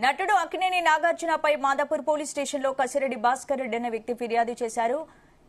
నటుడు అక్కినేని నాగార్జునపై మాదాపూర్ పోలీస్ స్టేషన్లో కసిరెడ్డి భాస్కర్ రెడ్డి అనే వ్యక్తి ఫిర్యాదు చేశారు.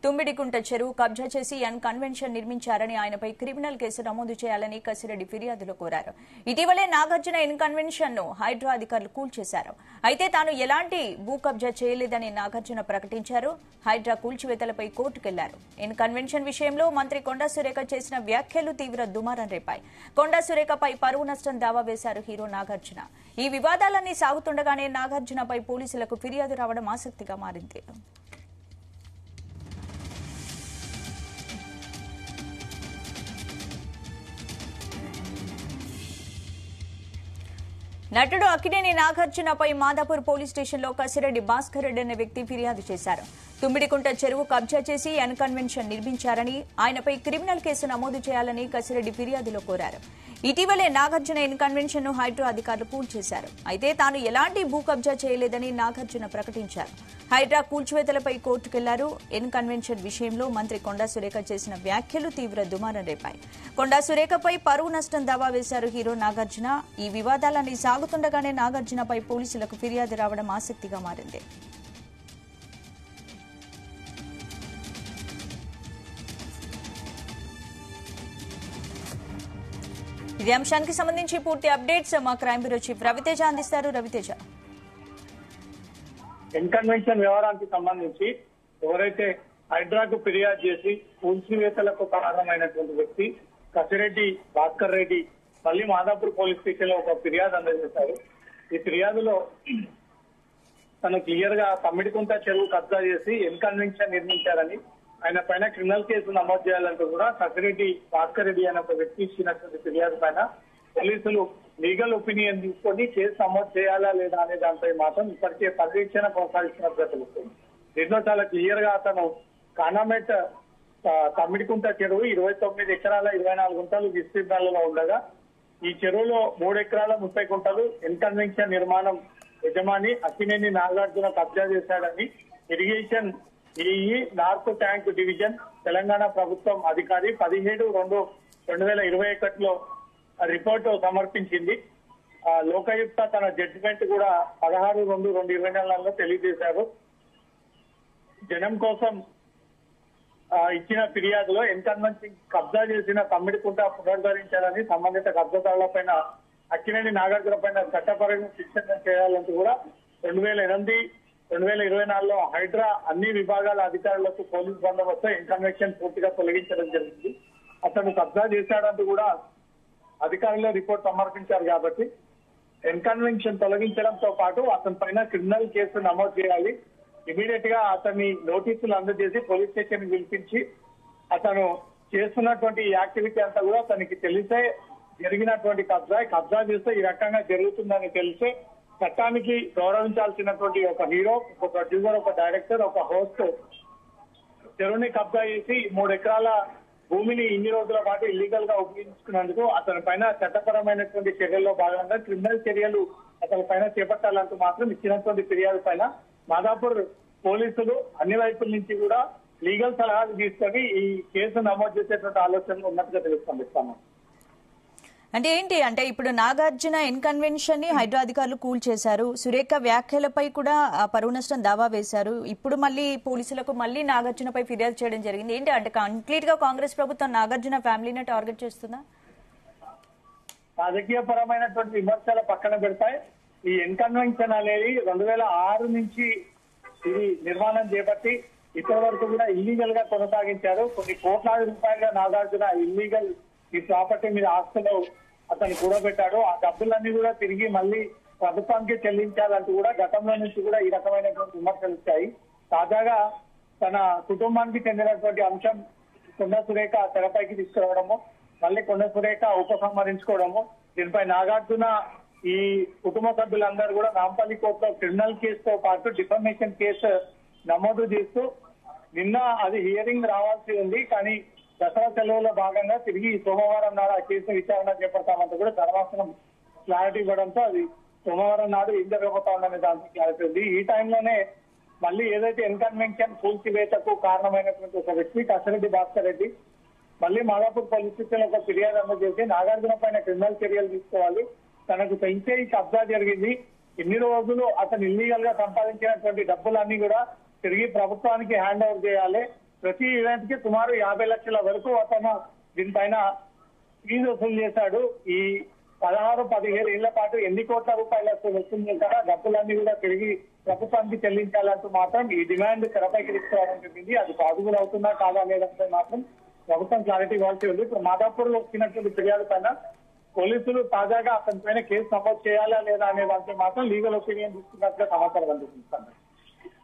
తుమ్మిడికుంట చెరువు కబ్జా చేసి కన్వెన్షన్ నిర్మించారని ఆయనపై క్రిమినల్ కేసు నమోదు చేయాలని కసిరెడ్డి ఫిర్యాదులో కోరారు. ఇటీవలే నాగార్జున కన్వెన్షన్ ను హైడ్రా అధికారులు కూల్చేశారు. అయితే తాను ఎలాంటి భూ కబ్జా చేయలేదని నాగార్జున ప్రకటించారు. హైడ్రా కూల్చివేతలపై కోర్టుకెళ్లారు. కన్వెన్షన్ విషయంలో మంత్రి కొండా సురేఖ చేసిన వ్యాఖ్యలు తీవ్ర దుమారం రేపాయి. కొండా సురేఖపై పరువు నష్టం దావా వేశారు హీరో నాగార్జున. ఈ వివాదాలన్నీ సాగుతుండగానే నాగార్జునపై పోలీసులకు ఫిర్యాదు రావడం ఆసక్తిగా మారింది. నటుడు అక్కినేని నాగార్జునపై మాదాపూర్ పోలీస్ స్టేషన్లో కసిరెడ్డి భాస్కర్ రెడ్డి అనే వ్యక్తి ఫిర్యాదు చేశారు. తుమ్మిడికుంట చెరువు కబ్జా చేసి కన్వెన్షన్ నిర్మించారని ఆయనపై క్రిమినల్ కేసు నమోదు చేయాలని కసిరెడ్డి ఫిర్యాదులో కోరారు. ఇటీవలే నాగార్జున కన్వెన్షన్ ను హైడ్రా అధికారులు కూల్చేశారు. అయితే తాను ఎలాంటి భూ కబ్జా చేయలేదని నాగార్జున ప్రకటించారు. హైడ్రా కూల్చివేతలపై కోర్టుకెళ్లారు. కన్వెన్షన్ విషయంలో మంత్రి కొండా సురేఖ చేసిన వ్యాఖ్యలు తీవ్ర దుమారం రేపాయి. కొండా సురేఖపై పరువు నష్టం దావా వేశారు హీరో నాగార్జున. ఈ వివాదాలన్నీ సాగుతుండగానే నాగార్జునపై పోలీసులకు ఫిర్యాదు రావడం ఆసక్తిగా మారింది. ఇదే అంశానికి సంబంధించి పూర్తి అప్డేట్స్ మా క్రైమ్ బ్యూరో చీఫ్ రవితేజ అందిస్తారు. రవితేజ, కన్వెన్షన్ వ్యవహారానికి సంబంధించి ఎవరైతే హైడ్రాకు ఫిర్యాదు చేసి కూల్చివేతలకు కారణమైనటువంటి వ్యక్తి కసిరెడ్డి భాస్కర్ రెడ్డి మళ్ళీ మాదాపూర్ పోలీస్ స్టేషన్ లో ఒక ఫిర్యాదు అందజేశారు. ఈ ఫిర్యాదులో తను క్లియర్ గా తమ్మిడికుంట చెరువు కబ్జా చేసి కన్వెన్షన్ నిర్మించారని, ఆయన పైన క్రిమినల్ కేసు నమోదు చేయాలంటూ కూడా కసిరెడ్డి భాస్కర్ రెడ్డి అనే ఒక వ్యక్తి ఇచ్చినటువంటి ఫిర్యాదు పైన పోలీసులు లీగల్ ఒపీనియన్ తీసుకొని కేసు నమోదు చేయాలా లేదా అనే దానిపై మాత్రం ఇప్పటికే పర్యవేక్షణ కొనసాగిస్తున్నట్టుగా తెలుస్తుంది. దీంట్లో చాలా క్లియర్ గా అతను కానామెట్ తమ్మిడికుంట చెరువు 29 ఎకరాల 24 గుంటలు విస్తీర్ణాలలో ఉండగా ఈ చెరువులో 3 ఎకరాల 30 గుంటలు కన్వెన్షన్ నిర్మాణం యజమాని అక్కినేని నాగార్జున కబ్జా చేశాడని irrigation EE north tank division Telangana ప్రభుత్వం అధికారి 17/2/2021లో రిపోర్టు సమర్పించింది. లోకాయుక్త తన జడ్జిమెంట్ కూడా 16/2/2024లో తెలియజేశారు. జనం కోసం ఇచ్చిన ఫిర్యాదులో కన్వెన్షన్ కబ్జా చేసిన తమ్మిడికుంట పునరుద్ధరించాలని, సంబంధిత కబ్జాదారులపైన అక్కినేని నాగార్జున పైన చట్టపరంగా శిక్షణ చేయాలంటూ కూడా 2008-2024లో హైడ్రా అన్ని విభాగాల అధికారులకు పోలీస్ బందోబస్తు కన్వెన్షన్ పూర్తిగా తొలగించడం జరిగింది. అతను కబ్జా చేశాడంటూ కూడా అధికారులు రిపోర్ట్ సమర్పించారు. కాబట్టి కన్వెన్షన్ తొలగించడంతో పాటు అతని పైన క్రిమినల్ కేసు నమోదు చేయాలి. ఇమీడియట్ గా అతన్ని నోటీసులు అందజేసి పోలీస్ స్టేషన్ పిలిపించి అతను చేస్తున్నటువంటి యాక్టివిటీ అంతా కూడా తనకి తెలిసే జరిగినటువంటి కబ్జా చేస్తే ఈ రకంగా జరుగుతుందని తెలిసే చట్టానికి గౌరవించాల్సినటువంటి ఒక హీరో, ఒక ప్రొడ్యూసర్, ఒక డైరెక్టర్, ఒక హోస్ట్ చెరువుని కబ్జా చేసి 3 ఎకరాల భూమిని ఇన్ని రోజుల పాటు ఇల్లీగల్ గా ఉపయోగించుకున్నందుకు అతని పైన చట్టపరమైనటువంటి చర్యల్లో భాగంగా క్రిమినల్ చర్యలు అతని పైన చేపట్టాలంటూ మాత్రం ఇచ్చినటువంటి ఫిర్యాదు పైన మాదాపూర్ పోలీసులు అన్ని వైపుల నుంచి కూడా లీగల్ సలహాలు తీసుకొని ఈ కేసు నమోదు చేసేటువంటి ఆలోచనలు ఉన్నట్టుగా తెలుస్తాము. అంటే ఏంటి అంటే ఇప్పుడు నాగార్జున కన్వెన్షన్ ని హైడ్రా అధికారులు కూల్చేశారు. సురేఖ వ్యాఖ్యలపై కూడా పరువు నష్టం దావా వేశారు. ఇప్పుడు మళ్ళీ పోలీసులకు మళ్ళీ నాగార్జునపై ఫిర్యాదు చేయడం జరిగింది. ఏంటి అంటే కంప్లీట్ గా కాంగ్రెస్ ప్రభుత్వం నాగార్జున ఫ్యామిలీని టార్గెట్ చేస్తుందా? రాజకీయ పరమైనటువంటి విమర్శల పక్కన పెడతాయి. ఈ కన్వెన్షన్ అనేది 2006 నుంచి ఇది నిర్మాణం చేపట్టి ఇప్పటి వరకు కూడా ఇల్లీగల్ గా కొనసాగించారు. కొన్ని కోట్లాది రూపాయలుగా నాగార్జున ఇల్లీగల్ ఈ ప్రాపర్టీ మీద ఆస్తులు అతను కూడబెట్టాడు. ఆ డబ్బులన్నీ కూడా తిరిగి మళ్ళీ ప్రభుత్వానికి చెల్లించాలంటూ కూడా గతంలో నుంచి కూడా ఈ రకమైనటువంటి విమర్శలు వచ్చాయి. తాజాగా తన కుటుంబానికి చెందినటువంటి అంశం కొండా సురేఖ తెరపైకి తీసుకురావడము, మళ్ళీ కొండా సురేఖ ఉపసంహరించుకోవడము, దీనిపై నాగార్జున ఈ కుటుంబ సభ్యులందరూ కూడా నాంపల్లి కోర్టులో క్రిమినల్ కేసుతో పాటు డిఫమేషన్ కేసు నమోదు చేస్తూ నిన్న అది హియరింగ్ రావాల్సి ఉంది. కానీ దసరా సెలవులో భాగంగా తిరిగి సోమవారం నాడు ఆ కేసు విచారణ చేపడతామంటూ కూడా ధర్మాసనం క్లారిటీ ఇవ్వడంతో అది సోమవారం నాడు ఏం జరగబోతా ఉందనే దానికి క్లారిటీ ఉంది. ఈ టైంలోనే మళ్ళీ ఏదైతే కన్వెన్షన్ కూల్చివేతకు కారణమైనటువంటి ఒక వ్యక్తి కసిరెడ్డి భాస్కర్ రెడ్డి మళ్ళీ మాదాపూర్ పోలీస్ స్టేషన్ ఒక ఫిర్యాదు అందజేసి నాగార్జున పైన క్రిమినల్ చర్యలు తీసుకోవాలి, తనకు పెంచే ఈ కబ్జా జరిగింది, ఇన్ని రోజులు అతను ఇల్లీగల్ గా సంపాదించినటువంటి డబ్బులన్నీ కూడా తిరిగి ప్రభుత్వానికి హ్యాండ్ ఓవర్ చేయాలి. ప్రతి ఈవెంట్ కి సుమారు 50 లక్షల వరకు అతను దీనిపైన ఫీజు వసూలు చేశాడు. ఈ 16-17 ఏళ్ల పాటు ఎన్ని కోట్ల రూపాయలు వసూలు చేశారా డబ్బులన్నీ కూడా తిరిగి ప్రభుత్వానికి చెల్లించాలంటూ మాత్రం ఈ డిమాండ్ తెరపైకి తీసుకురావడం జరిగింది. అది పాజిబుల్ అవుతుందా కాదా అనేదంటే మాత్రం ప్రభుత్వం క్లారిటీ ఇవ్వాల్సి ఉంది. ఇప్పుడు మాదాపూర్ లో వచ్చినటువంటి ఫిర్యాదు పైన పోలీసులు తాజాగా అతని పైన కేసు నమోదు చేయాలా లేదా అనే దాంట్లో మాత్రం లీగల్ ఒపీనియన్ తీసుకున్నట్లుగా సమాచారం అందుతుంది.